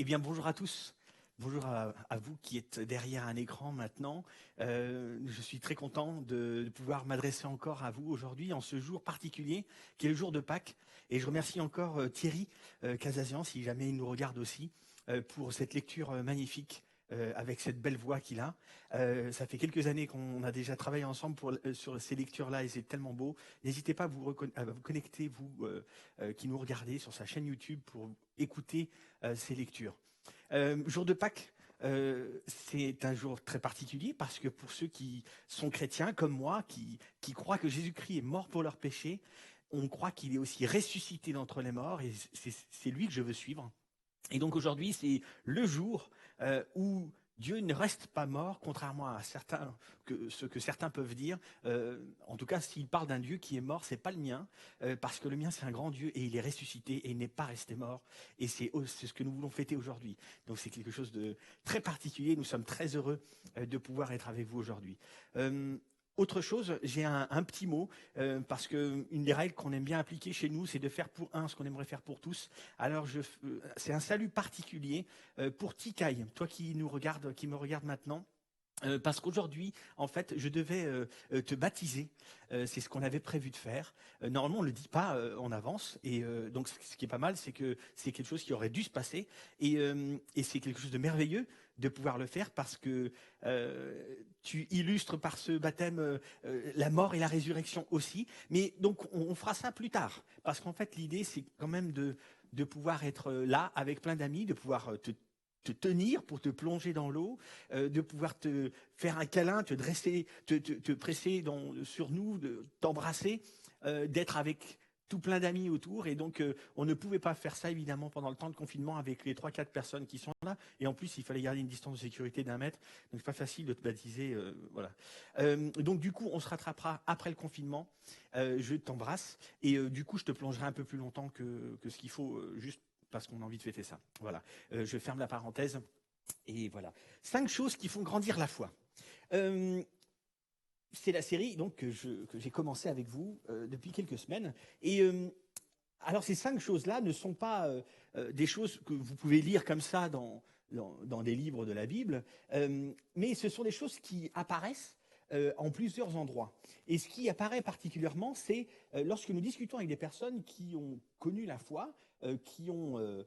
Eh bien, bonjour à tous. Bonjour à vous qui êtes derrière un écran maintenant. Je suis très content de pouvoir m'adresser encore à vous aujourd'hui en ce jour particulier qui est le jour de Pâques. Et je remercie encore Thierry Casazian, si jamais il nous regarde aussi, pour cette lecture magnifique. Avec cette belle voix qu'il a. Ça fait quelques années qu'on a déjà travaillé ensemble sur ces lectures-là et c'est tellement beau. N'hésitez pas à vous connecter, vous qui nous regardez sur sa chaîne YouTube pour écouter ces lectures. Jour de Pâques, c'est un jour très particulier parce que pour ceux qui sont chrétiens comme moi, qui croient que Jésus-Christ est mort pour leurs péchés, on croit qu'il est aussi ressuscité d'entre les morts et c'est lui que je veux suivre. Et donc aujourd'hui, c'est le jour où Dieu ne reste pas mort, contrairement à ce que certains peuvent dire. En tout cas, s'il parle d'un Dieu qui est mort, c'est pas le mien, parce que le mien, c'est un grand Dieu et il est ressuscité et il n'est pas resté mort. Et c'est ce que nous voulons fêter aujourd'hui. Donc c'est quelque chose de très particulier. Nous sommes très heureux de pouvoir être avec vous aujourd'hui. Autre chose, j'ai un petit mot, parce qu'une des règles qu'on aime bien appliquer chez nous, c'est de faire pour un ce qu'on aimerait faire pour tous. Alors, c'est un salut particulier pour Tikaï, toi qui me regarde maintenant. Parce qu'aujourd'hui, en fait, je devais te baptiser. C'est ce qu'on avait prévu de faire. Normalement, on ne le dit pas en avance. Et donc, ce qui est pas mal, c'est que c'est quelque chose qui aurait dû se passer. Et c'est quelque chose de merveilleux de pouvoir le faire parce que tu illustres par ce baptême la mort et la résurrection aussi. Mais donc, on fera ça plus tard. Parce qu'en fait, l'idée, c'est quand même de pouvoir être là avec plein d'amis, de pouvoir te tenir pour te plonger dans l'eau, de pouvoir te faire un câlin, te dresser, te presser sur nous, t'embrasser, d'être avec tout plein d'amis autour. Et donc, on ne pouvait pas faire ça, évidemment, pendant le temps de confinement avec les 3-4 personnes qui sont là. Et en plus, il fallait garder une distance de sécurité d'1 mètre. Donc, c'est pas facile de te baptiser. Voilà. Donc, du coup, on se rattrapera après le confinement. Je t'embrasse. Et du coup, je te plongerai un peu plus longtemps que ce qu'il faut, juste parce qu'on a envie de fêter ça. Voilà. Je ferme la parenthèse. Et voilà. 5 choses qui font grandir la foi. C'est la série donc, que j'ai commencé avec vous depuis quelques semaines. Et alors, ces 5 choses-là ne sont pas des choses que vous pouvez lire comme ça dans des livres de la Bible, mais ce sont des choses qui apparaissent en plusieurs endroits. Et ce qui apparaît particulièrement, c'est lorsque nous discutons avec des personnes qui ont connu la foi, qui ont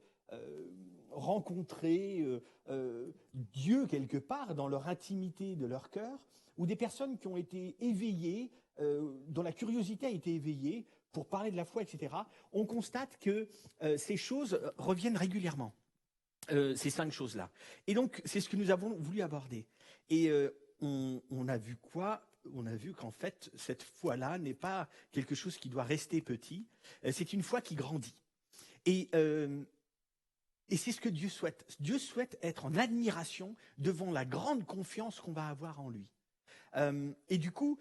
rencontré Dieu quelque part dans leur intimité de leur cœur, ou des personnes qui ont été éveillées, dont la curiosité a été éveillée pour parler de la foi, etc., on constate que ces choses reviennent régulièrement, ces 5 choses-là. Et donc, c'est ce que nous avons voulu aborder. Et on a vu quoi ? On a vu qu'en fait, cette foi-là n'est pas quelque chose qui doit rester petit, c'est une foi qui grandit. Et c'est ce que Dieu souhaite. Dieu souhaite être en admiration devant la grande confiance qu'on va avoir en lui. Et du coup,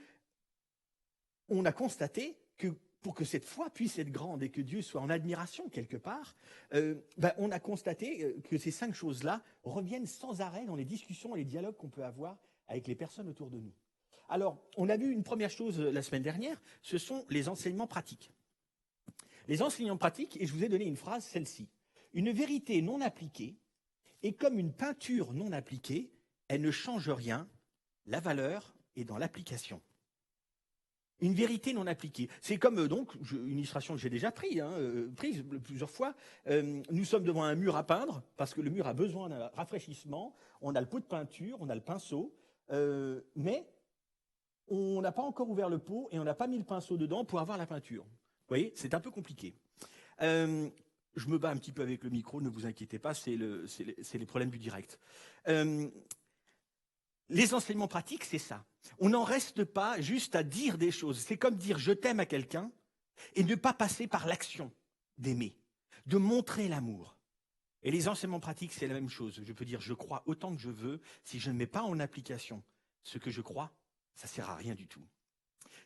on a constaté que pour que cette foi puisse être grande et que Dieu soit en admiration quelque part, on a constaté que ces 5 choses-là reviennent sans arrêt dans les discussions et les dialogues qu'on peut avoir avec les personnes autour de nous. Alors, on a vu une première chose la semaine dernière, ce sont les enseignements pratiques. Les enseignements pratiques, et je vous ai donné une phrase, celle-ci. Une vérité non appliquée est comme une peinture non appliquée, elle ne change rien, la valeur est dans l'application. Une vérité non appliquée. C'est comme donc une illustration que j'ai déjà prise plusieurs fois. Nous sommes devant un mur à peindre parce que le mur a besoin d'un rafraîchissement. On a le pot de peinture, on a le pinceau, mais on n'a pas encore ouvert le pot et on n'a pas mis le pinceau dedans pour avoir la peinture. Vous voyez, c'est un peu compliqué. Je me bats un petit peu avec le micro, ne vous inquiétez pas, c'est les problèmes du direct. Les enseignements pratiques, c'est ça. On n'en reste pas juste à dire des choses. C'est comme dire je t'aime à quelqu'un et ne pas passer par l'action d'aimer, de montrer l'amour. Et les enseignements pratiques, c'est la même chose. Je peux dire je crois autant que je veux. Si je ne mets pas en application ce que je crois, ça ne sert à rien du tout.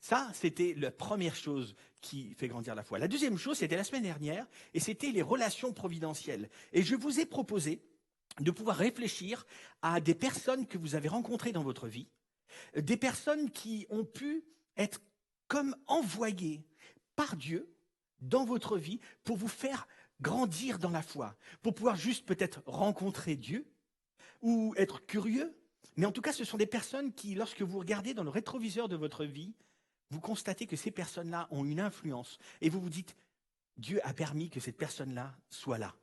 Ça, c'était la première chose qui fait grandir la foi. La deuxième chose, c'était la semaine dernière, et c'était les relations providentielles. Et je vous ai proposé de pouvoir réfléchir à des personnes que vous avez rencontrées dans votre vie, des personnes qui ont pu être comme envoyées par Dieu dans votre vie pour vous faire grandir dans la foi, pour pouvoir juste peut-être rencontrer Dieu ou être curieux. Mais en tout cas, ce sont des personnes qui, lorsque vous regardez dans le rétroviseur de votre vie, vous constatez que ces personnes-là ont une influence. Et vous vous dites, Dieu a permis que cette personne-là soit là.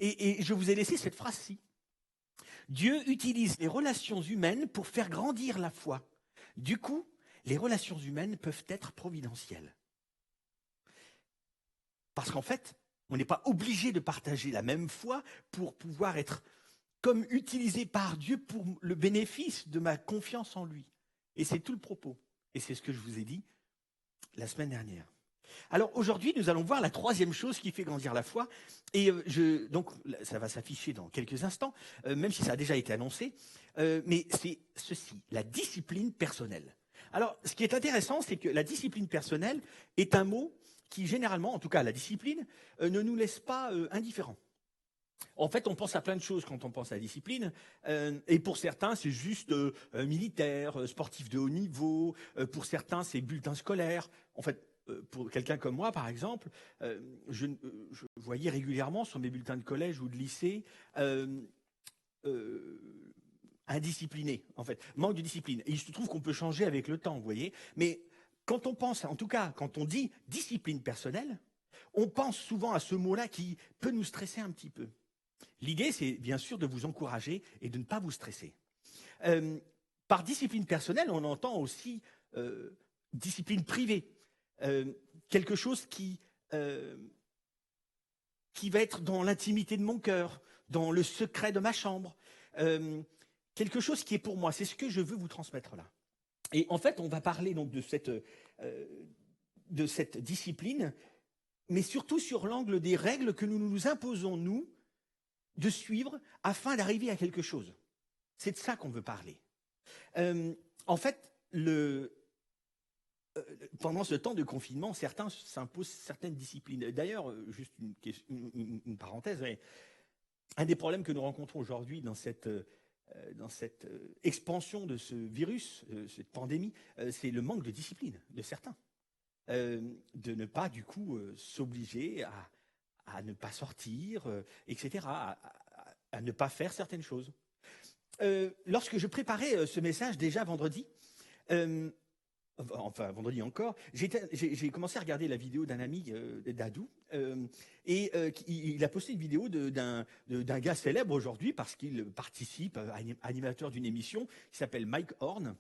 Et je vous ai laissé cette phrase-ci. Dieu utilise les relations humaines pour faire grandir la foi. Du coup, les relations humaines peuvent être providentielles. Parce qu'en fait, on n'est pas obligé de partager la même foi pour pouvoir être comme utilisé par Dieu pour le bénéfice de ma confiance en lui. Et c'est tout le propos. Et c'est ce que je vous ai dit la semaine dernière. Alors aujourd'hui, nous allons voir la troisième chose qui fait grandir la foi. Et donc, ça va s'afficher dans quelques instants, même si ça a déjà été annoncé. Mais c'est ceci, la discipline personnelle. Alors, ce qui est intéressant, c'est que la discipline personnelle est un mot qui, généralement, en tout cas la discipline, ne nous laisse pas indifférents. En fait, on pense à plein de choses quand on pense à la discipline. Et pour certains, c'est juste militaire, sportif de haut niveau. Pour certains, c'est bulletin scolaire. En fait, pour quelqu'un comme moi, par exemple, je voyais régulièrement sur mes bulletins de collège ou de lycée indiscipliné, en fait, manque de discipline. Et il se trouve qu'on peut changer avec le temps, vous voyez. Mais quand on pense, en tout cas, quand on dit discipline personnelle, on pense souvent à ce mot-là qui peut nous stresser un petit peu. L'idée, c'est bien sûr de vous encourager et de ne pas vous stresser. Par discipline personnelle, on entend aussi discipline privée. Quelque chose qui va être dans l'intimité de mon cœur, dans le secret de ma chambre. Quelque chose qui est pour moi. C'est ce que je veux vous transmettre là. Et en fait, on va parler donc de cette discipline, mais surtout sur l'angle des règles que nous nous imposons, nous, de suivre afin d'arriver à quelque chose. C'est de ça qu'on veut parler. En fait, pendant ce temps de confinement, certains s'imposent certaines disciplines. D'ailleurs, juste une parenthèse, un des problèmes que nous rencontrons aujourd'hui dans cette expansion de ce virus, cette pandémie, c'est le manque de discipline de certains. De ne pas, du coup, s'obliger à ne pas sortir, etc., à ne pas faire certaines choses. Lorsque je préparais ce message déjà vendredi, vendredi encore, j'ai commencé à regarder la vidéo d'un ami d'Adou, et il a posté une vidéo d'un gars célèbre aujourd'hui parce qu'il participe, animateur d'une émission qui s'appelle Mike Horn,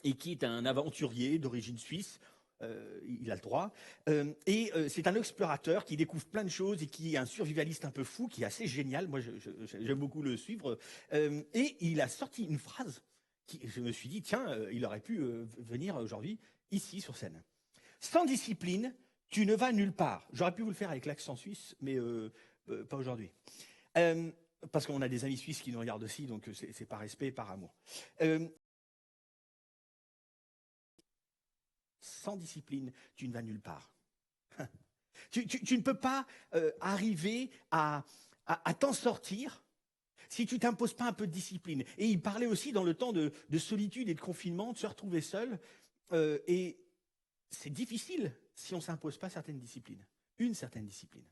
et qui est un aventurier d'origine suisse. Il a le droit. C'est un explorateur qui découvre plein de choses et qui est un survivaliste un peu fou, qui est assez génial. Moi, j'aime beaucoup le suivre. Et il a sorti une phrase qui, je me suis dit, tiens, il aurait pu venir aujourd'hui, ici, sur scène. Sans discipline, tu ne vas nulle part. J'aurais pu vous le faire avec l'accent suisse, mais pas aujourd'hui. Parce qu'on a des amis suisses qui nous regardent aussi, donc c'est par respect, par amour. Sans discipline, tu ne vas nulle part. Tu ne peux pas arriver à t'en sortir si tu ne t'imposes pas un peu de discipline. Et il parlait aussi dans le temps de solitude et de confinement, de se retrouver seul. Et c'est difficile si on ne s'impose pas certaines disciplines, une certaine discipline.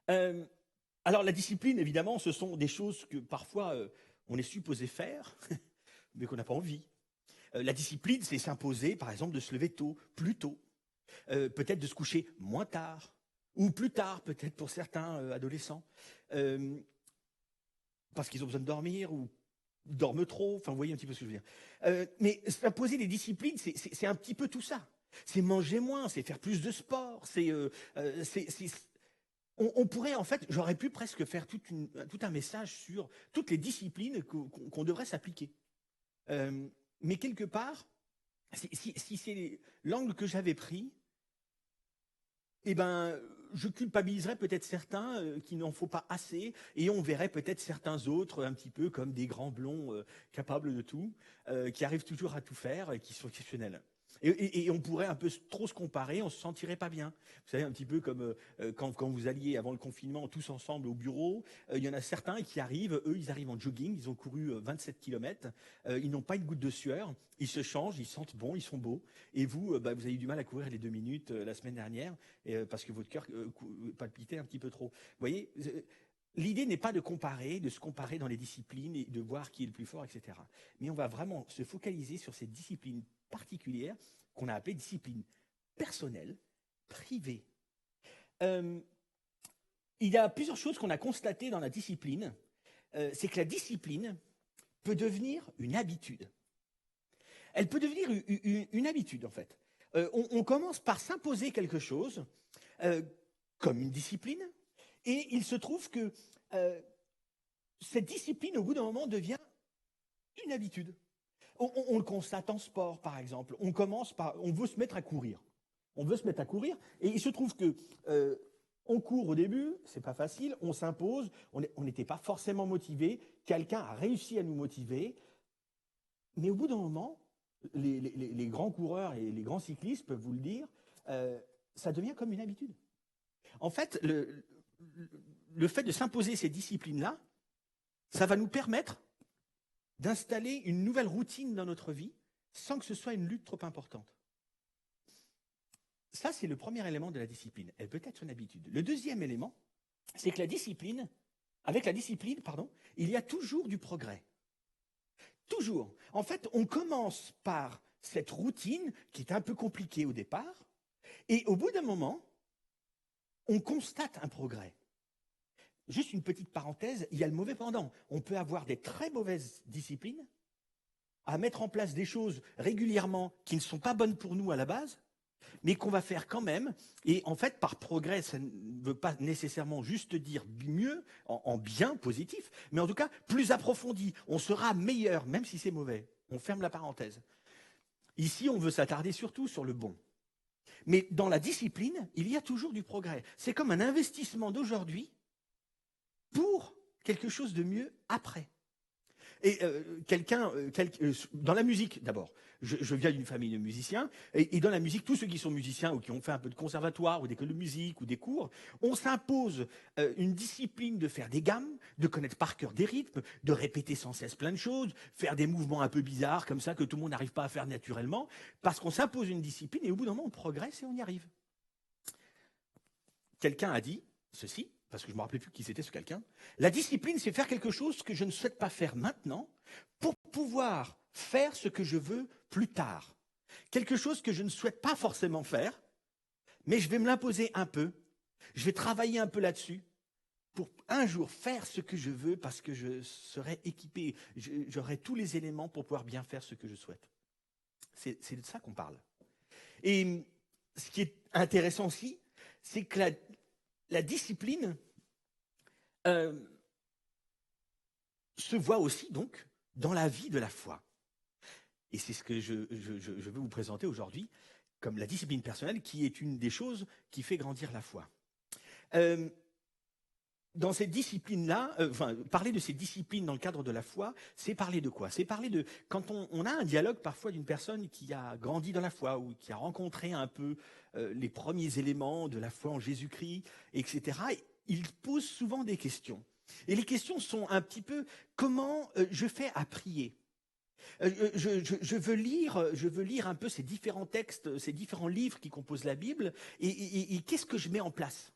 Alors la discipline, évidemment, ce sont des choses que parfois on est supposé faire, mais qu'on n'a pas envie. La discipline, c'est s'imposer, par exemple, de se lever tôt, plus tôt, peut-être de se coucher moins tard, ou plus tard, peut-être pour certains adolescents, parce qu'ils ont besoin de dormir, ou dorment trop, enfin, vous voyez un petit peu ce que je veux dire. Mais s'imposer des disciplines, c'est un petit peu tout ça. C'est manger moins, c'est faire plus de sport, on pourrait, en fait, j'aurais pu presque faire tout un message sur toutes les disciplines qu'on devrait s'appliquer. Mais quelque part, si c'est l'angle que j'avais pris, eh ben, je culpabiliserais peut-être certains qui n'en faut pas assez, et on verrait peut-être certains autres un petit peu comme des grands blonds capables de tout, qui arrivent toujours à tout faire et qui sont exceptionnels. Et on pourrait un peu trop se comparer, on se sentirait pas bien. Vous savez, un petit peu comme quand vous alliez avant le confinement tous ensemble au bureau, il y en a certains qui arrivent, eux, ils arrivent en jogging, ils ont couru 27 km, ils n'ont pas une goutte de sueur, ils se changent, ils sentent bon, ils sont beaux. Et vous, vous avez eu du mal à courir les 2 minutes la semaine dernière parce que votre cœur palpitait un petit peu trop. Vous voyez, l'idée n'est pas de se comparer dans les disciplines et de voir qui est le plus fort, etc. Mais on va vraiment se focaliser sur ces disciplines particulières qu'on a appelées disciplines personnelles, privées. Il y a plusieurs choses qu'on a constatées dans la discipline. C'est que la discipline peut devenir une habitude. Elle peut devenir une habitude, en fait. On commence par s'imposer quelque chose comme une discipline, et il se trouve que cette discipline, au bout d'un moment, devient une habitude. On le constate en sport, par exemple. On veut se mettre à courir. On veut se mettre à courir, et il se trouve que on court au début, c'est pas facile, on s'impose, on n'était pas forcément motivé. Quelqu'un a réussi à nous motiver, mais au bout d'un moment, les grands coureurs et les grands cyclistes peuvent vous le dire, ça devient comme une habitude. En fait, le fait de s'imposer ces disciplines-là, ça va nous permettre d'installer une nouvelle routine dans notre vie sans que ce soit une lutte trop importante. Ça, c'est le premier élément de la discipline. Elle peut être une habitude. Le deuxième élément, c'est que avec la discipline, il y a toujours du progrès. Toujours. En fait, on commence par cette routine qui est un peu compliquée au départ, et au bout d'un moment, on constate un progrès. Juste une petite parenthèse, il y a le mauvais pendant. On peut avoir des très mauvaises disciplines, à mettre en place des choses régulièrement qui ne sont pas bonnes pour nous à la base, mais qu'on va faire quand même. Et en fait, par progrès, ça ne veut pas nécessairement juste dire mieux, en bien positif, mais en tout cas plus approfondi. On sera meilleur, même si c'est mauvais. On ferme la parenthèse. Ici, on veut s'attarder surtout sur le bon. Mais dans la discipline, il y a toujours du progrès. C'est comme un investissement d'aujourd'hui pour quelque chose de mieux après. Et dans la musique, d'abord, je viens d'une famille de musiciens, et dans la musique, tous ceux qui sont musiciens ou qui ont fait un peu de conservatoire ou d'école de musique ou des cours, on s'impose une discipline de faire des gammes, de connaître par cœur des rythmes, de répéter sans cesse plein de choses, faire des mouvements un peu bizarres comme ça que tout le monde n'arrive pas à faire naturellement, parce qu'on s'impose une discipline et au bout d'un moment, on progresse et on y arrive. Quelqu'un a dit ceci, parce que je ne me rappelais plus qui c'était ce quelqu'un. La discipline, c'est faire quelque chose que je ne souhaite pas faire maintenant pour pouvoir faire ce que je veux plus tard. Quelque chose que je ne souhaite pas forcément faire, mais je vais me l'imposer un peu. Je vais travailler un peu là-dessus pour un jour faire ce que je veux parce que je serai équipé. J'aurai tous les éléments pour pouvoir bien faire ce que je souhaite. C'est de ça qu'on parle. Et ce qui est intéressant aussi, c'est que la discipline se voit aussi donc dans la vie de la foi. Et c'est ce que je veux vous présenter aujourd'hui comme la discipline personnelle, qui est une des choses qui fait grandir la foi. Dans ces disciplines-là, parler de ces disciplines dans le cadre de la foi, c'est parler de quoi? C'est parler de quand on a un dialogue parfois d'une personne qui a grandi dans la foi ou qui a rencontré un peu les premiers éléments de la foi en Jésus-Christ, etc. Il pose souvent des questions. Et les questions sont un petit peu comment je fais à prier. Je veux lire un peu ces différents textes, ces différents livres qui composent la Bible, et qu'est-ce que je mets en place?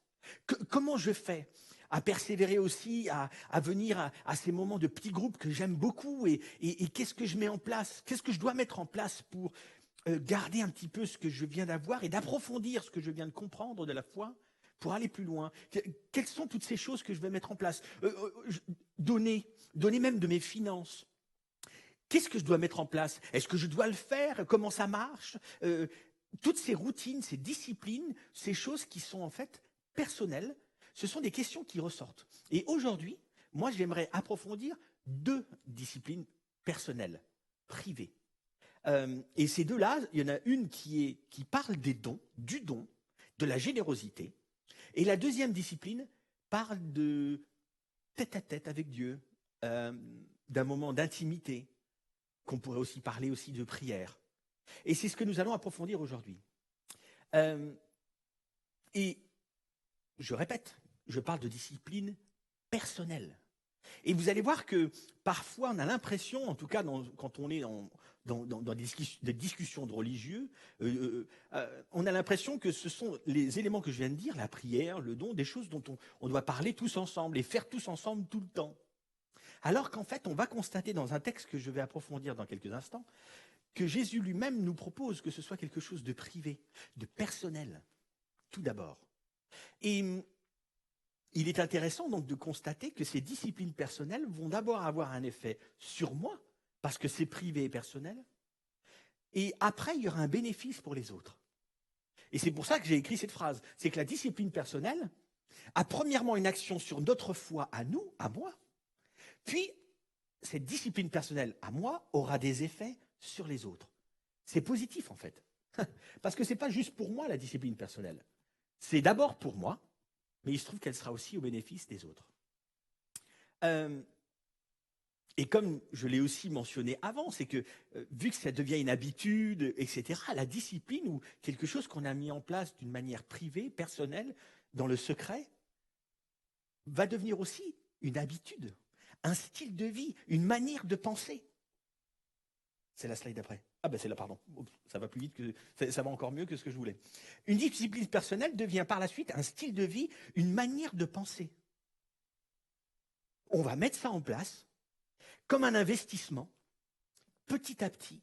Comment je fais à persévérer aussi, à venir à ces moments de petits groupes que j'aime beaucoup, et qu'est-ce que je mets en place? Qu'est-ce que je dois mettre en place pour garder un petit peu ce que je viens d'avoir et d'approfondir ce que je viens de comprendre de la foi pour aller plus loin? Quelles sont toutes ces choses que je vais mettre en place? Donner même de mes finances. Qu'est-ce que je dois mettre en place? Est-ce que je dois le faire? Comment ça marche? Toutes ces routines, ces disciplines, ces choses qui sont en fait personnelles, ce sont des questions qui ressortent. Et aujourd'hui, moi, j'aimerais approfondir 2 disciplines personnelles, privées. Et ces 2-là, il y en a une qui parle des dons, du don, de la générosité. Et la deuxième discipline parle de tête-à-tête avec Dieu, d'un moment d'intimité, qu'on pourrait aussi parler aussi de prière. Et c'est ce que nous allons approfondir aujourd'hui. Euh, et je répète, je parle de discipline personnelle. Et vous allez voir que parfois on a l'impression, en tout cas quand on est dans des discussions de religieux, on a l'impression que ce sont les éléments que je viens de dire, la prière, le don, des choses dont on doit parler tous ensemble et faire tous ensemble tout le temps. Alors qu'en fait, on va constater dans un texte que je vais approfondir dans quelques instants, que Jésus lui-même nous propose que ce soit quelque chose de privé, de personnel, tout d'abord. Et il est intéressant donc de constater que ces disciplines personnelles vont d'abord avoir un effet sur moi, parce que c'est privé et personnel, et après, il y aura un bénéfice pour les autres. Et c'est pour ça que j'ai écrit cette phrase. C'est que la discipline personnelle a premièrement une action sur notre foi à nous, à moi, puis cette discipline personnelle à moi aura des effets sur les autres. C'est positif en fait. Parce que ce n'est pas juste pour moi la discipline personnelle. C'est d'abord pour moi, mais il se trouve qu'elle sera aussi au bénéfice des autres. Et comme je l'ai aussi mentionné avant, c'est que vu que ça devient une habitude, etc., la discipline ou quelque chose qu'on a mis en place d'une manière privée, personnelle, dans le secret, va devenir aussi une habitude, un style de vie, une manière de penser. C'est la slide d'après. Ah ben c'est là, pardon. Oups, ça va plus vite, ça va encore mieux que ce que je voulais. Une discipline personnelle devient par la suite un style de vie, une manière de penser. On va mettre ça en place comme un investissement, petit à petit.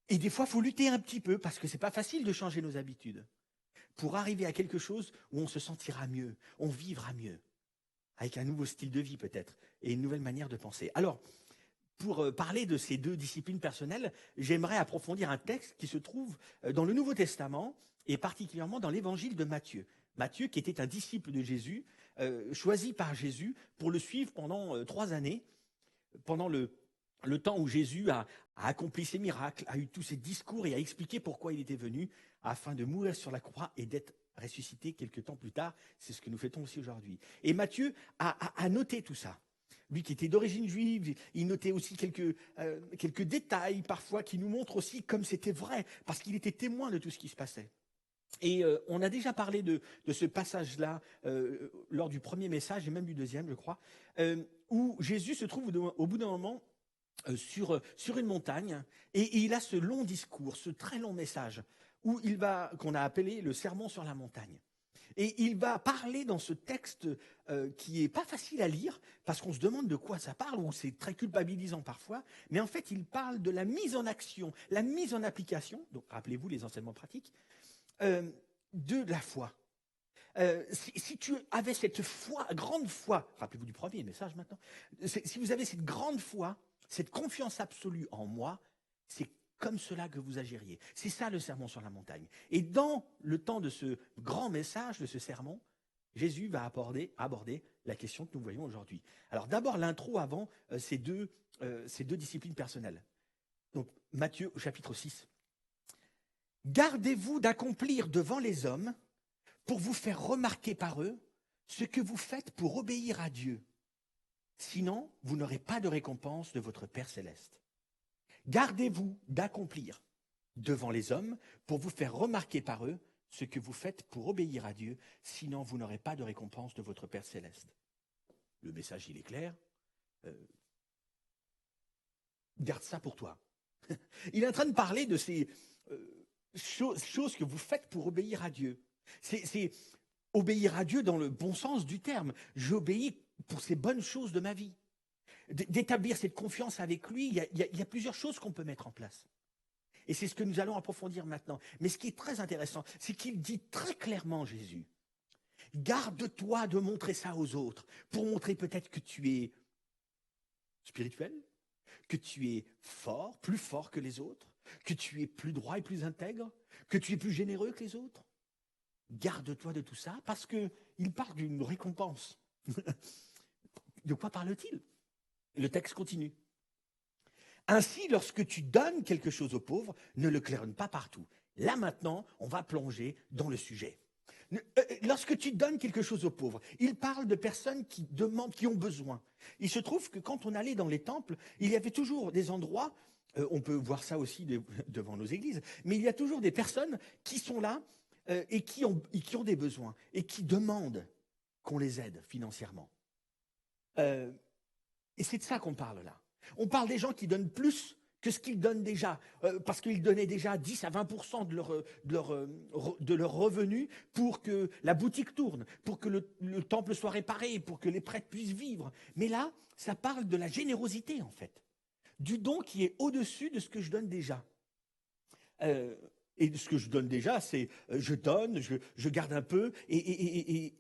Et des fois, il faut lutter un petit peu, parce que ce n'est pas facile de changer nos habitudes, pour arriver à quelque chose où on se sentira mieux, on vivra mieux, avec un nouveau style de vie peut-être, et une nouvelle manière de penser. Alors, pour parler de ces deux disciplines personnelles, j'aimerais approfondir un texte qui se trouve dans le Nouveau Testament, et particulièrement dans l'Évangile de Matthieu. Matthieu, qui était un disciple de Jésus, choisi par Jésus pour le suivre pendant 3 années, pendant le temps où Jésus a accompli ses miracles, a eu tous ses discours et a expliqué pourquoi il était venu, afin de mourir sur la croix et d'être ressuscité quelques temps plus tard. C'est ce que nous fêtons aussi aujourd'hui. Et Matthieu a noté tout ça. Lui qui était d'origine juive, il notait aussi quelques détails parfois qui nous montrent aussi comme c'était vrai, parce qu'il était témoin de tout ce qui se passait. Et on a déjà parlé de ce passage-là lors du premier message, et même du deuxième, je crois, où Jésus se trouve au bout d'un moment sur une montagne, et il a ce long discours, ce très long message, qu'on a appelé le sermon sur la montagne. Et il va parler dans ce texte qui n'est pas facile à lire, parce qu'on se demande de quoi ça parle, ou c'est très culpabilisant parfois, mais en fait il parle de la mise en action, la mise en application, donc rappelez-vous les enseignements pratiques, de la foi. Si tu avais cette foi, grande foi, rappelez-vous du premier message maintenant, si vous avez cette grande foi, cette confiance absolue en moi, c'est comme cela que vous agiriez. C'est ça le sermon sur la montagne. Et dans le temps de ce grand message, de ce sermon, Jésus va aborder la question que nous voyons aujourd'hui. Alors d'abord l'intro avant ces deux disciplines personnelles. Donc Matthieu au chapitre 6. Gardez-vous d'accomplir devant les hommes, pour vous faire remarquer par eux, ce que vous faites pour obéir à Dieu. Sinon, vous n'aurez pas de récompense de votre Père céleste. Gardez-vous d'accomplir devant les hommes pour vous faire remarquer par eux ce que vous faites pour obéir à Dieu. Sinon, vous n'aurez pas de récompense de votre Père céleste. Le message, il est clair. Garde ça pour toi. Il est en train de parler de ces choses que vous faites pour obéir à Dieu. C'est obéir à Dieu dans le bon sens du terme. J'obéis pour ces bonnes choses de ma vie. D'établir cette confiance avec lui, il y a plusieurs choses qu'on peut mettre en place. Et c'est ce que nous allons approfondir maintenant. Mais ce qui est très intéressant, c'est qu'il dit très clairement, Jésus, garde-toi de montrer ça aux autres, pour montrer peut-être que tu es spirituel, que tu es fort, plus fort que les autres, que tu es plus droit et plus intègre, que tu es plus généreux que les autres. Garde-toi de tout ça, parce qu'il parle d'une récompense. De quoi parle-t-il? Le texte continue. Ainsi, lorsque tu donnes quelque chose aux pauvres, ne le claironne pas partout. Là maintenant, on va plonger dans le sujet. Lorsque tu donnes quelque chose aux pauvres, il parle de personnes qui demandent, qui ont besoin. Il se trouve que quand on allait dans les temples, il y avait toujours des endroits On peut voir ça aussi devant nos églises. Mais il y a toujours des personnes qui sont là et qui ont des besoins et qui demandent qu'on les aide financièrement. Euh, et c'est de ça qu'on parle là. On parle des gens qui donnent plus que ce qu'ils donnent déjà, parce qu'ils donnaient déjà 10 à 20% de leur revenu pour que la boutique tourne, pour que le temple soit réparé, pour que les prêtres puissent vivre. Mais là, ça parle de la générosité en fait, du don qui est au-dessus de ce que je donne déjà. Euh, et ce que je donne déjà, c'est je donne, je garde un peu, et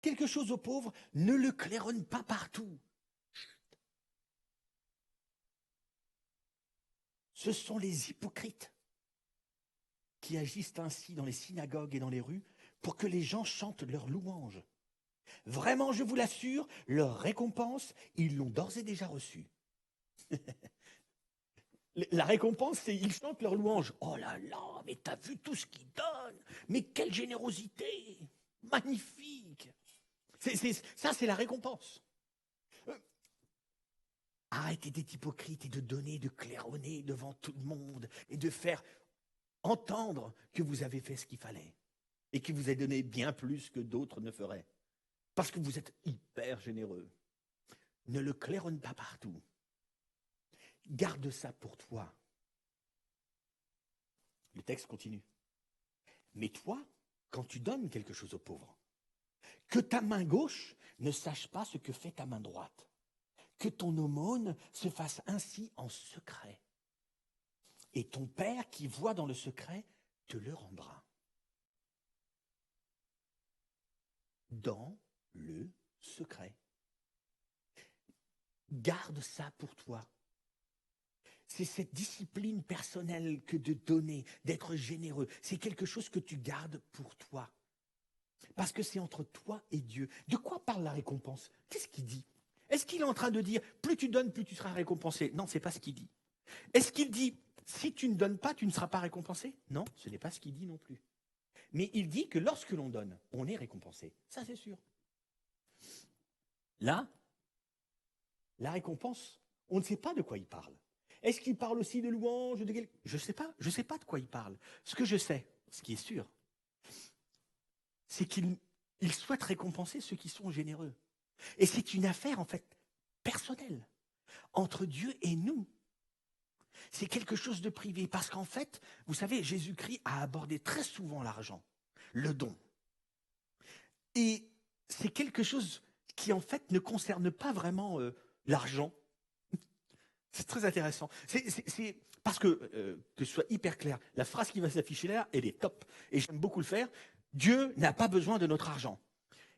quelque chose aux pauvres, ne le claironne pas partout. Ce sont les hypocrites qui agissent ainsi dans les synagogues et dans les rues pour que les gens chantent leurs louanges. Vraiment, je vous l'assure, leur récompense, ils l'ont d'ores et déjà reçue. La récompense, c'est ils chantent leurs louanges. Oh là là, mais t'as vu tout ce qu'ils donnent? Mais quelle générosité! Magnifique! Ça, c'est la récompense. Arrêtez d'être hypocrite et de donner, de claironner devant tout le monde et de faire entendre que vous avez fait ce qu'il fallait et que vous avez donné bien plus que d'autres ne feraient. Parce que vous êtes hyper généreux. Ne le claironne pas partout. Garde ça pour toi. Le texte continue. Mais toi, quand tu donnes quelque chose aux pauvres, que ta main gauche ne sache pas ce que fait ta main droite. Que ton aumône se fasse ainsi en secret. Et ton Père qui voit dans le secret te le rendra. Dans le secret. Garde ça pour toi. C'est cette discipline personnelle que de donner, d'être généreux. C'est quelque chose que tu gardes pour toi. Parce que c'est entre toi et Dieu. De quoi parle la récompense? Qu'est-ce qu'il dit? Est-ce qu'il est en train de dire, plus tu donnes, plus tu seras récompensé? Non, ce n'est pas ce qu'il dit. Est-ce qu'il dit, si tu ne donnes pas, tu ne seras pas récompensé? Non, ce n'est pas ce qu'il dit non plus. Mais il dit que lorsque l'on donne, on est récompensé. Ça, c'est sûr. Là, la récompense, on ne sait pas de quoi il parle. Est-ce qu'il parle aussi de louange Je ne sais pas de quoi il parle. Ce que je sais, ce qui est sûr, c'est qu'il souhaite récompenser ceux qui sont généreux. Et c'est une affaire, en fait, personnelle, entre Dieu et nous. C'est quelque chose de privé, parce qu'en fait, vous savez, Jésus-Christ a abordé très souvent l'argent, le don. Et c'est quelque chose qui, en fait, ne concerne pas vraiment l'argent. C'est très intéressant. C'est parce que ce soit hyper clair, la phrase qui va s'afficher là, elle est top. Et j'aime beaucoup le faire. Dieu n'a pas besoin de notre argent.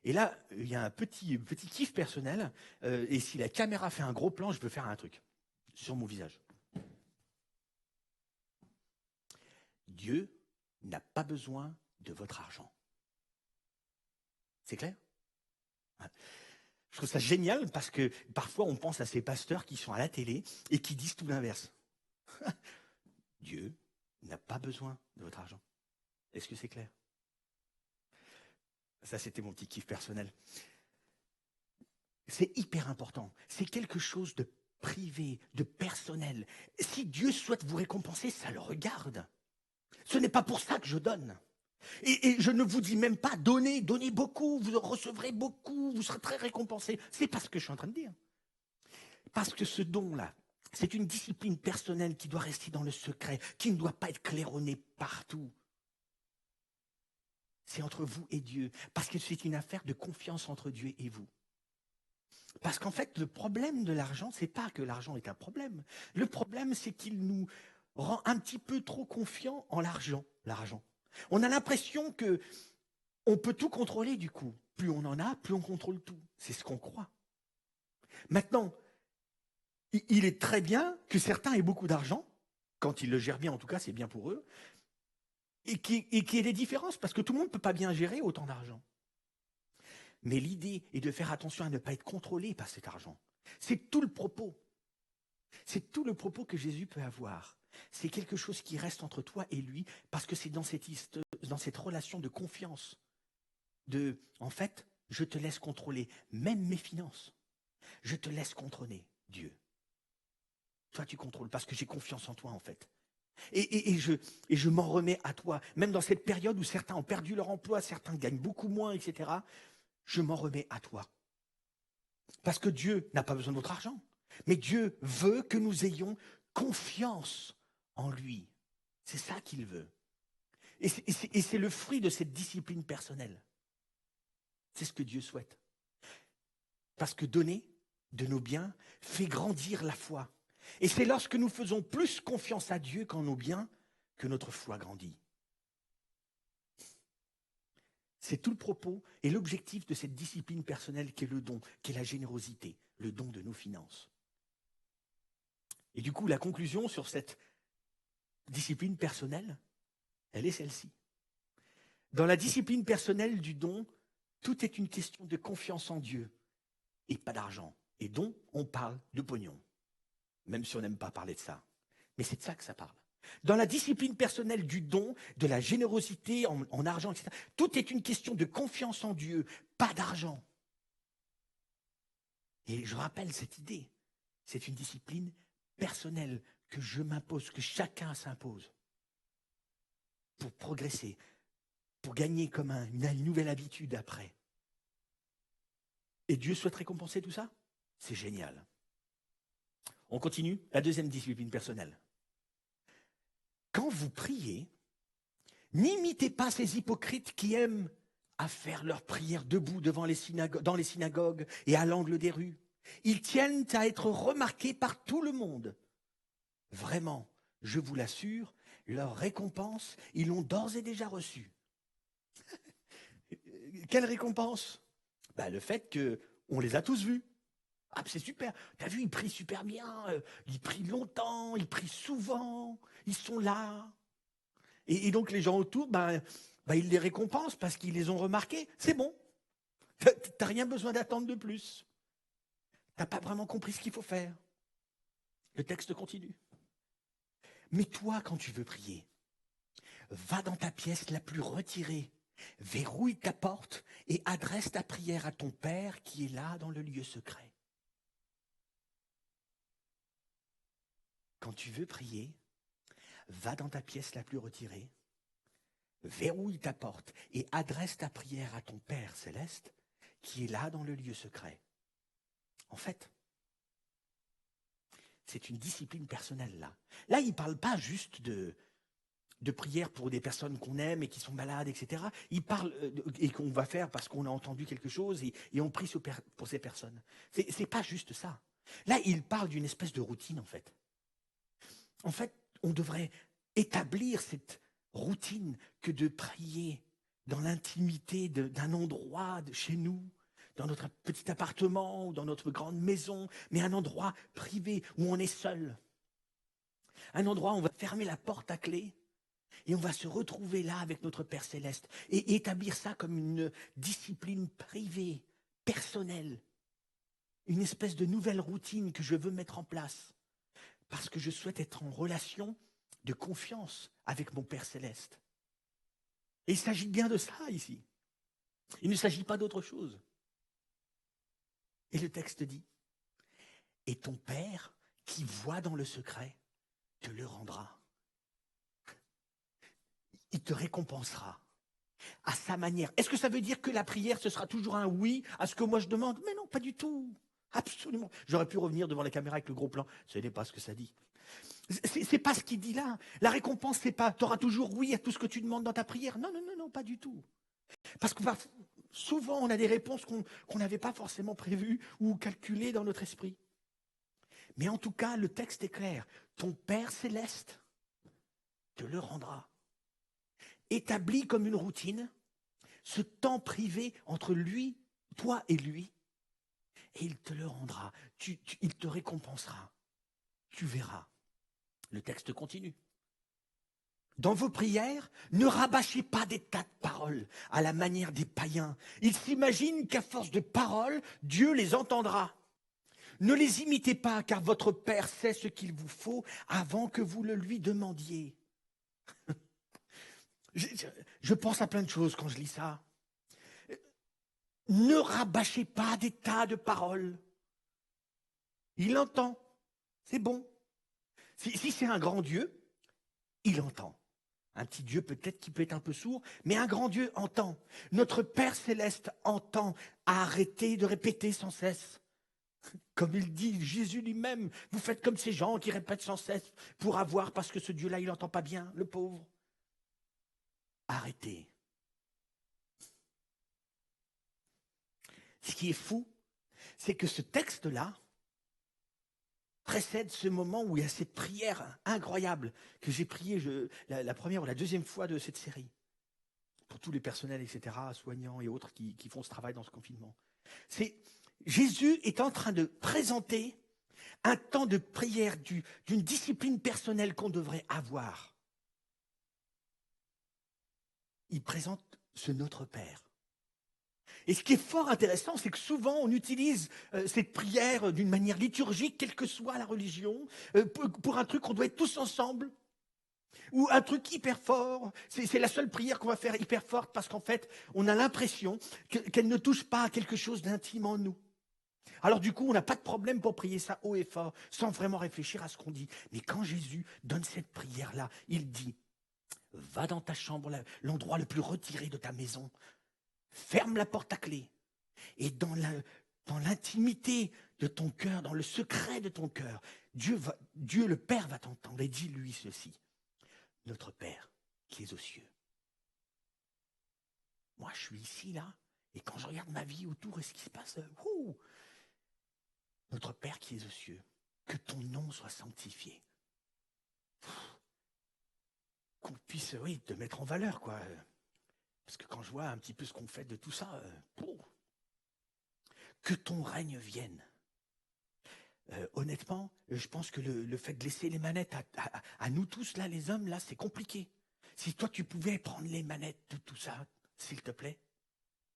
Et là, il y a un petit kiff personnel. Et si la caméra fait un gros plan, je peux faire un truc sur mon visage. Dieu n'a pas besoin de votre argent. C'est clair? Je trouve ça génial parce que parfois on pense à ces pasteurs qui sont à la télé et qui disent tout l'inverse. Dieu n'a pas besoin de votre argent. Est-ce que c'est clair? Ça, c'était mon petit kiff personnel. C'est hyper important. C'est quelque chose de privé, de personnel. Si Dieu souhaite vous récompenser, ça le regarde. Ce n'est pas pour ça que je donne. Et je ne vous dis même pas donnez beaucoup, vous en recevrez beaucoup, vous serez très récompensé. C'est pas ce que je suis en train de dire. Parce que ce don-là, c'est une discipline personnelle qui doit rester dans le secret, qui ne doit pas être claironnée partout. C'est entre vous et Dieu, parce que c'est une affaire de confiance entre Dieu et vous. Parce qu'en fait, le problème de l'argent, c'est pas que l'argent est un problème. Le problème, c'est qu'il nous rend un petit peu trop confiants en l'argent. On a l'impression que on peut tout contrôler du coup. Plus on en a, plus on contrôle tout. C'est ce qu'on croit. Maintenant, il est très bien que certains aient beaucoup d'argent, quand ils le gèrent bien, en tout cas, c'est bien pour eux, et qu'il y ait des différences, parce que tout le monde ne peut pas bien gérer autant d'argent. Mais l'idée est de faire attention à ne pas être contrôlé par cet argent. C'est tout le propos. C'est tout le propos que Jésus peut avoir. C'est quelque chose qui reste entre toi et lui, parce que c'est dans cette relation de confiance. En fait, je te laisse contrôler même mes finances. Je te laisse contrôler, Dieu. Toi, tu contrôles parce que j'ai confiance en toi, en fait. Et je m'en remets à toi. Même dans cette période où certains ont perdu leur emploi, certains gagnent beaucoup moins, etc., je m'en remets à toi. Parce que Dieu n'a pas besoin de notre argent. Mais Dieu veut que nous ayons confiance en lui. C'est ça qu'il veut. Et c'est le fruit de cette discipline personnelle. C'est ce que Dieu souhaite. Parce que donner de nos biens fait grandir la foi. Et c'est lorsque nous faisons plus confiance à Dieu qu'en nos biens que notre foi grandit. C'est tout le propos et l'objectif de cette discipline personnelle qu'est le don, qu'est la générosité, le don de nos finances. Et du coup, la conclusion sur cette discipline personnelle, elle est celle-ci. Dans la discipline personnelle du don, tout est une question de confiance en Dieu et pas d'argent. Et don, on parle de pognon, même si on n'aime pas parler de ça. Mais c'est de ça que ça parle. Dans la discipline personnelle du don, de la générosité en argent, etc., tout est une question de confiance en Dieu, pas d'argent. Et je rappelle cette idée. C'est une discipline personnelle que je m'impose, que chacun s'impose pour progresser, pour gagner comme une nouvelle habitude après. Et Dieu souhaite récompenser tout ça? C'est génial. On continue, la deuxième discipline personnelle. Quand vous priez, n'imitez pas ces hypocrites qui aiment à faire leurs prières debout dans les synagogues et à l'angle des rues. Ils tiennent à être remarqués par tout le monde. Vraiment, je vous l'assure, leur récompense, ils l'ont d'ores et déjà reçue. Quelle récompense? Le fait qu'on les a tous vus. Ah, c'est super. T'as vu, ils prient super bien, ils prient longtemps, ils prient souvent, ils sont là. Et donc les gens autour, ils les récompensent parce qu'ils les ont remarqués. C'est bon. T'as rien besoin d'attendre de plus. T'as pas vraiment compris ce qu'il faut faire. Le texte continue. Mais toi, quand tu veux prier, va dans ta pièce la plus retirée, verrouille ta porte et adresse ta prière à ton Père qui est là dans le lieu secret. Quand tu veux prier, va dans ta pièce la plus retirée, verrouille ta porte et adresse ta prière à ton Père céleste qui est là dans le lieu secret. En fait, c'est une discipline personnelle là. Là, il ne parle pas juste de prière pour des personnes qu'on aime et qui sont malades, etc. Il parle et qu'on va faire parce qu'on a entendu quelque chose et on prie pour ces personnes. C'est pas juste ça. Là, il parle d'une espèce de routine en fait. En fait, on devrait établir cette routine que de prier dans l'intimité d'un endroit de chez nous, dans notre petit appartement ou dans notre grande maison, mais un endroit privé où on est seul. Un endroit où on va fermer la porte à clé et on va se retrouver là avec notre Père Céleste et établir ça comme une discipline privée, personnelle, une espèce de nouvelle routine que je veux mettre en place parce que je souhaite être en relation de confiance avec mon Père Céleste. Et il s'agit bien de ça ici. Il ne s'agit pas d'autre chose. Et le texte dit, et ton Père qui voit dans le secret te le rendra. Il te récompensera à sa manière. Est-ce que ça veut dire que la prière, ce sera toujours un oui à ce que moi je demande? Mais non, pas du tout. Absolument. J'aurais pu revenir devant la caméra avec le gros plan. Ce n'est pas ce que ça dit. C'est pas ce qu'il dit là. La récompense, c'est pas, tu auras toujours oui à tout ce que tu demandes dans ta prière. Non, non, non, non, pas du tout. Parce que souvent, on a des réponses qu'on n'avait pas forcément prévues ou calculées dans notre esprit. Mais en tout cas, le texte est clair. Ton Père céleste te le rendra. Établi comme une routine, ce temps privé entre lui, toi et lui, et il te le rendra. Il te récompensera. Tu verras. Le texte continue. Dans vos prières, ne rabâchez pas des tas de paroles à la manière des païens. Ils s'imaginent qu'à force de paroles, Dieu les entendra. Ne les imitez pas, car votre Père sait ce qu'il vous faut avant que vous le lui demandiez. Je pense à plein de choses quand je lis ça. Ne rabâchez pas des tas de paroles. Il entend, c'est bon. Si c'est un grand Dieu, il entend. Un petit Dieu peut-être qui peut être un peu sourd, mais un grand Dieu entend. Notre Père céleste entend. Arrêtez de répéter sans cesse. Comme il dit Jésus lui-même, vous faites comme ces gens qui répètent sans cesse pour avoir, parce que ce Dieu-là, il n'entend pas bien, le pauvre. Arrêtez. Ce qui est fou, c'est que ce texte-là précède ce moment où il y a cette prière incroyable que j'ai priée la première ou la deuxième fois de cette série. Pour tous les personnels, etc., soignants et autres qui font ce travail dans ce confinement. Jésus est en train de présenter un temps de prière d'une discipline personnelle qu'on devrait avoir. Il présente ce Notre Père. Et ce qui est fort intéressant, c'est que souvent on utilise cette prière d'une manière liturgique, quelle que soit la religion, pour un truc qu'on doit être tous ensemble, ou un truc hyper fort. C'est la seule prière qu'on va faire hyper forte parce qu'en fait, on a l'impression qu'elle ne touche pas à quelque chose d'intime en nous. Alors du coup, on n'a pas de problème pour prier ça haut et fort, sans vraiment réfléchir à ce qu'on dit. Mais quand Jésus donne cette prière-là, il dit, va dans ta chambre, l'endroit le plus retiré de ta maison, ferme la porte à clé, et dans l'intimité de ton cœur, dans le secret de ton cœur, Dieu le Père va t'entendre et dis-lui ceci, notre Père qui est aux cieux. Moi, je suis ici, là, et quand je regarde ma vie autour et ce qui se passe, notre Père qui est aux cieux, que ton nom soit sanctifié. Qu'on puisse, oui, te mettre en valeur, quoi. Parce que quand je vois un petit peu ce qu'on fait de tout ça, que ton règne vienne. Honnêtement, je pense que le fait de laisser les manettes à nous tous, là, les hommes, là, c'est compliqué. Si toi, tu pouvais prendre les manettes de tout ça, s'il te plaît,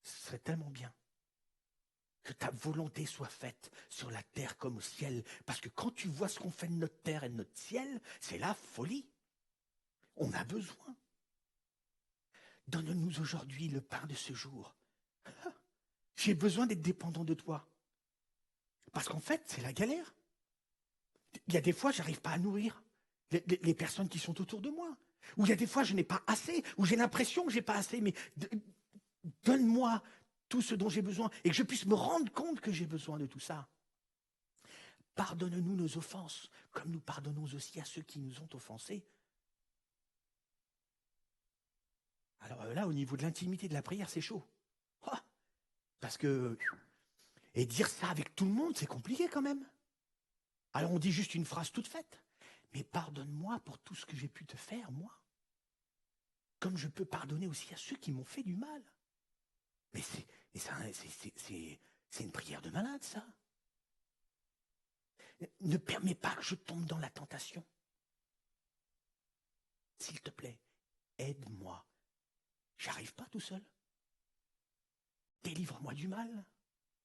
ce serait tellement bien. Que ta volonté soit faite sur la terre comme au ciel. Parce que quand tu vois ce qu'on fait de notre terre et de notre ciel, c'est la folie. On a besoin. Donne-nous aujourd'hui le pain de ce jour. J'ai besoin d'être dépendant de toi. Parce qu'en fait, c'est la galère. Il y a des fois, je n'arrive pas à nourrir les personnes qui sont autour de moi. Ou il y a des fois, je n'ai pas assez. Ou j'ai l'impression que je n'ai pas assez. Mais donne-moi tout ce dont j'ai besoin et que je puisse me rendre compte que j'ai besoin de tout ça. Pardonne-nous nos offenses, comme nous pardonnons aussi à ceux qui nous ont offensés. Alors là, au niveau de l'intimité de la prière, c'est chaud. Parce que... Et dire ça avec tout le monde, c'est compliqué quand même. Alors on dit juste une phrase toute faite. Mais pardonne-moi pour tout ce que j'ai pu te faire, moi. Comme je peux pardonner aussi à ceux qui m'ont fait du mal. Mais c'est une prière de malade, ça. Ne permets pas que je tombe dans la tentation. S'il te plaît, aide-moi. J'arrive pas tout seul. Délivre-moi du mal.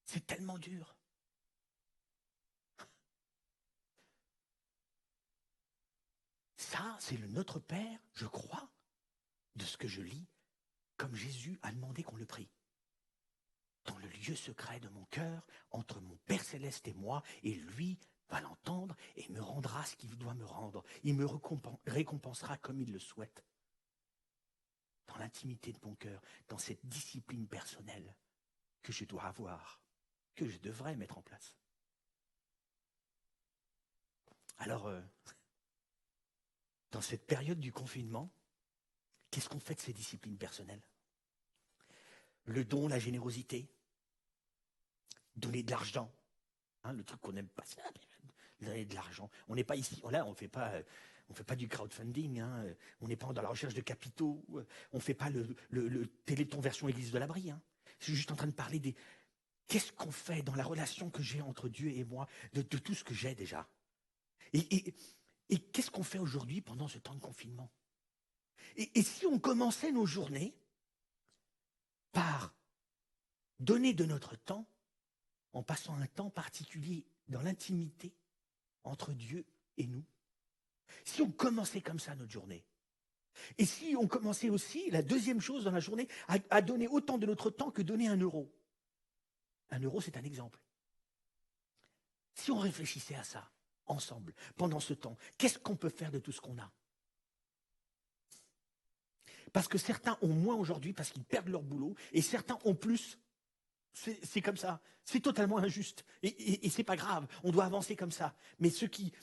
C'est tellement dur. Ça, c'est le Notre Père, je crois, de ce que je lis, comme Jésus a demandé qu'on le prie. Dans le lieu secret de mon cœur, entre mon Père céleste et moi, et lui va l'entendre et me rendra ce qu'il doit me rendre. Il me récompensera comme il le souhaite. Dans l'intimité de mon cœur, dans cette discipline personnelle que je dois avoir, que je devrais mettre en place. Alors, dans cette période du confinement, qu'est-ce qu'on fait de ces disciplines personnelles? Le don, la générosité, donner de l'argent, le truc qu'on n'aime pas, donner de l'argent. On n'est pas ici, là, on ne fait pas du crowdfunding, on n'est pas dans la recherche de capitaux, on ne fait pas le Téléthon version Église de l'Abri. Je suis juste en train de parler des... Qu'est-ce qu'on fait dans la relation que j'ai entre Dieu et moi, de tout ce que j'ai déjà? Et qu'est-ce qu'on fait aujourd'hui pendant ce temps de confinement? Et si on commençait nos journées par donner de notre temps, en passant un temps particulier dans l'intimité entre Dieu et nous? Si on commençait comme ça notre journée, et si on commençait aussi, la deuxième chose dans la journée, à donner autant de notre temps que donner 1 euro. 1 euro, c'est un exemple. Si on réfléchissait à ça, ensemble, pendant ce temps. Qu'est-ce qu'on peut faire de tout ce qu'on a? Parce que certains ont moins aujourd'hui parce qu'ils perdent leur boulot, et certains ont plus. C'est comme ça. C'est totalement injuste. Et c'est pas grave. On doit avancer comme ça. Mais ceux qui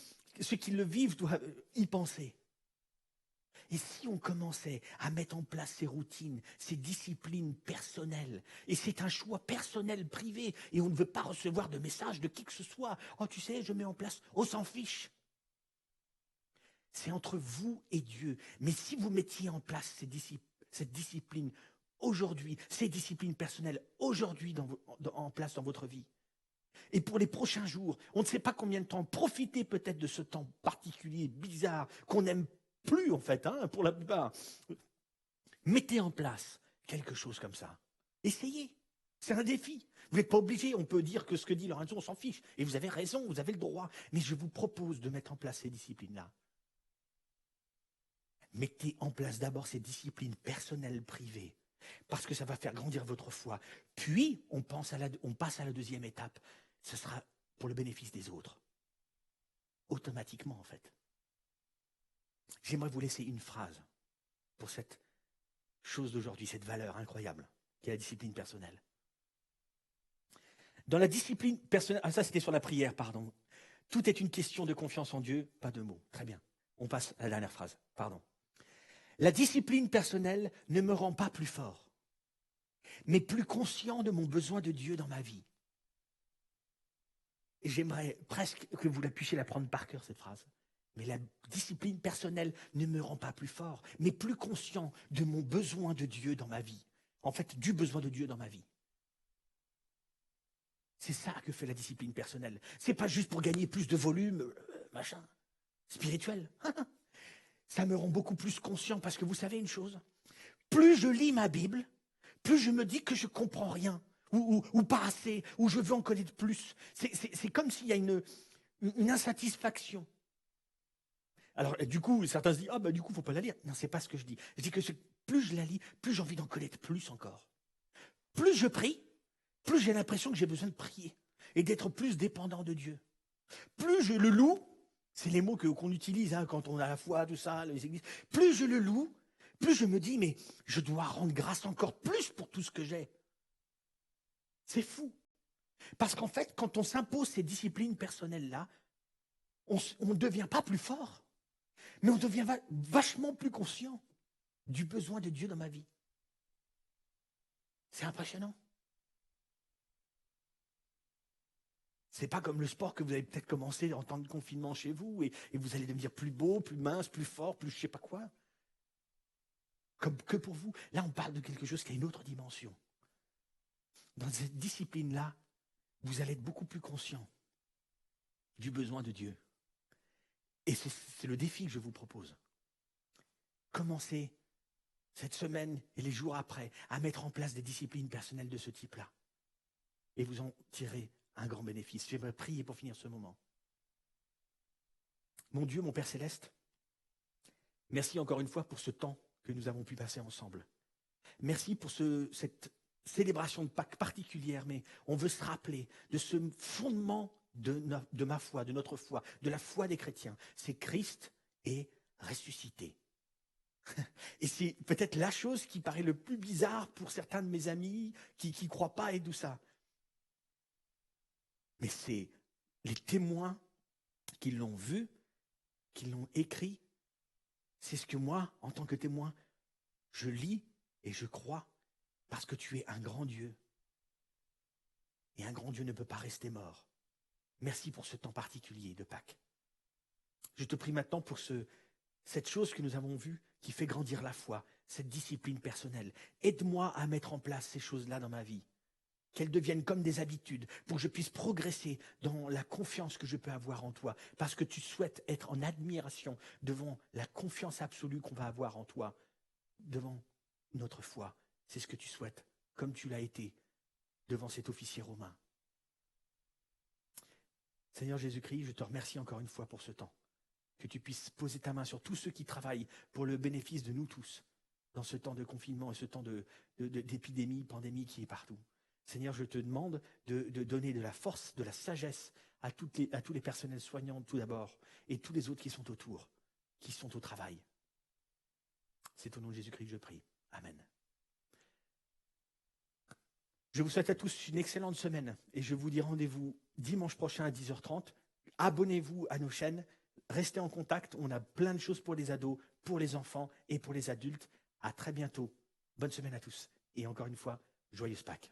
le vivent doivent y penser. Et si on commençait à mettre en place ces routines, ces disciplines personnelles, et c'est un choix personnel, privé, et on ne veut pas recevoir de messages de qui que ce soit. Oh, tu sais, je mets en place, on s'en fiche. C'est entre vous et Dieu. Mais si vous mettiez en place cette discipline aujourd'hui, ces disciplines personnelles aujourd'hui en place dans votre vie, et pour les prochains jours, on ne sait pas combien de temps, profitez peut-être de ce temps particulier, bizarre, qu'on n'aime plus en fait, pour la plupart. Mettez en place quelque chose comme ça. Essayez. C'est un défi. Vous n'êtes pas obligé. On peut dire que ce que dit Lorenzo, on s'en fiche. Et vous avez raison, vous avez le droit. Mais je vous propose de mettre en place ces disciplines-là. Mettez en place d'abord ces disciplines personnelles, privées, parce que ça va faire grandir votre foi. Puis, on passe à la deuxième étape. Ce sera pour le bénéfice des autres. Automatiquement, en fait. J'aimerais vous laisser une phrase pour cette chose d'aujourd'hui, cette valeur incroyable, qui est la discipline personnelle. Dans la discipline personnelle, ça c'était sur la prière, pardon. Tout est une question de confiance en Dieu, pas de mots. Très bien. On passe à la dernière phrase, pardon. La discipline personnelle ne me rend pas plus fort, mais plus conscient de mon besoin de Dieu dans ma vie. Et j'aimerais presque que vous la puissiez la prendre par cœur, cette phrase. Mais la discipline personnelle ne me rend pas plus fort, mais plus conscient de mon besoin de Dieu dans ma vie. En fait, du besoin de Dieu dans ma vie. C'est ça que fait la discipline personnelle. C'est pas juste pour gagner plus de volume, machin, spirituel. Ça me rend beaucoup plus conscient parce que vous savez une chose, plus je lis ma Bible, plus je me dis que je comprends rien, ou pas assez, ou je veux en connaître plus. C'est comme s'il y a une insatisfaction. Alors, du coup, certains se disent, du coup, il ne faut pas la lire. Non, c'est pas ce que je dis. Je dis que plus je la lis, plus j'ai envie d'en connaître plus encore. Plus je prie, plus j'ai l'impression que j'ai besoin de prier et d'être plus dépendant de Dieu. Plus je le loue, c'est les mots qu'on utilise quand on a la foi, tout ça, les églises. Plus je le loue, plus je me dis, mais je dois rendre grâce encore plus pour tout ce que j'ai. C'est fou. Parce qu'en fait, quand on s'impose ces disciplines personnelles-là, on ne devient pas plus fort, mais on devient vachement plus conscient du besoin de Dieu dans ma vie. C'est impressionnant. C'est pas comme le sport que vous avez peut-être commencé en temps de confinement chez vous et vous allez devenir plus beau, plus mince, plus fort, plus je sais pas quoi. Comme que pour vous. Là, on parle de quelque chose qui a une autre dimension. Dans cette discipline-là, vous allez être beaucoup plus conscient du besoin de Dieu. Et c'est le défi que je vous propose. Commencez cette semaine et les jours après à mettre en place des disciplines personnelles de ce type-là. Et vous en tirez un grand bénéfice. J'aimerais prier pour finir ce moment. Mon Dieu, mon Père Céleste, merci encore une fois pour ce temps que nous avons pu passer ensemble. Merci pour cette célébration de Pâques particulière, mais on veut se rappeler de ce fondement de ma foi, de notre foi, de la foi des chrétiens. C'est Christ est ressuscité. Et c'est peut-être la chose qui paraît le plus bizarre pour certains de mes amis qui ne croient pas et tout ça. Mais c'est les témoins qui l'ont vu, qui l'ont écrit. C'est ce que moi, en tant que témoin, je lis et je crois parce que tu es un grand Dieu. Et un grand Dieu ne peut pas rester mort. Merci pour ce temps particulier de Pâques. Je te prie maintenant pour cette chose que nous avons vue qui fait grandir la foi, cette discipline personnelle. Aide-moi à mettre en place ces choses-là dans ma vie, qu'elles deviennent comme des habitudes, pour que je puisse progresser dans la confiance que je peux avoir en toi, parce que tu souhaites être en admiration devant la confiance absolue qu'on va avoir en toi, devant notre foi. C'est ce que tu souhaites, comme tu l'as été devant cet officier romain. Seigneur Jésus-Christ, je te remercie encore une fois pour ce temps. Que tu puisses poser ta main sur tous ceux qui travaillent pour le bénéfice de nous tous, dans ce temps de confinement et ce temps d'épidémie, pandémie qui est partout. Seigneur, je te demande de donner de la force, de la sagesse à tous les personnels soignants tout d'abord, et tous les autres qui sont autour, qui sont au travail. C'est au nom de Jésus-Christ que je prie. Amen. Je vous souhaite à tous une excellente semaine et je vous dis rendez-vous dimanche prochain à 10h30. Abonnez-vous à nos chaînes, restez en contact. On a plein de choses pour les ados, pour les enfants et pour les adultes. À très bientôt. Bonne semaine à tous. Et encore une fois, joyeuse Pâques.